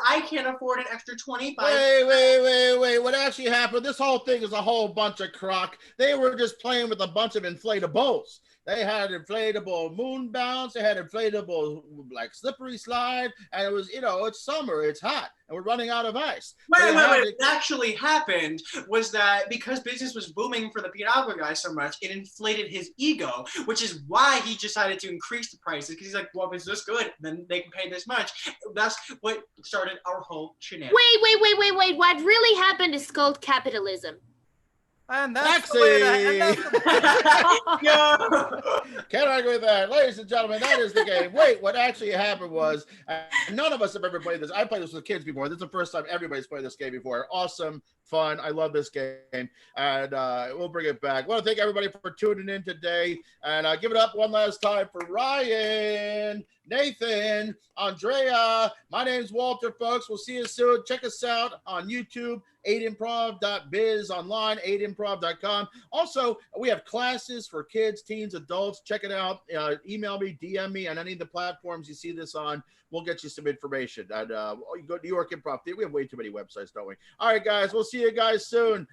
I can't afford an extra 25. Wait. What actually happened? This whole thing is a whole bunch of crock. They were just playing with a bunch of inflatables. They had inflatable moon bounce. They had inflatable like slippery slide, and it was, you know, it's summer, it's hot, and we're running out of ice. Wait. What actually happened was that because business was booming for the Piragua guy so much, it inflated his ego, which is why he decided to increase the prices, because he's like, well, if it's this good, then they can pay this much. That's what started our whole shenanigans. Wait. What really happened is called capitalism. And that's the way Can't argue with that. Ladies and gentlemen, that is the game. Wait, what actually happened was, none of us have ever played this. I played this with kids before. This is the first time everybody's played this game before. Awesome, fun. I love this game. And we'll bring it back. I want to thank everybody for tuning in today. And give it up one last time for Ryan, Nathan, Andrea. My name's Walter, folks. We'll see you soon. Check us out on YouTube, 8improv.biz, online, 8improv.com. Also, we have classes for kids, teens, adults. Check it out. Email me, DM me on any of the platforms you see this on. We'll get you some information. And you go to New York Improv Theater. We have way too many websites, don't we? All right, guys. We'll see you guys soon.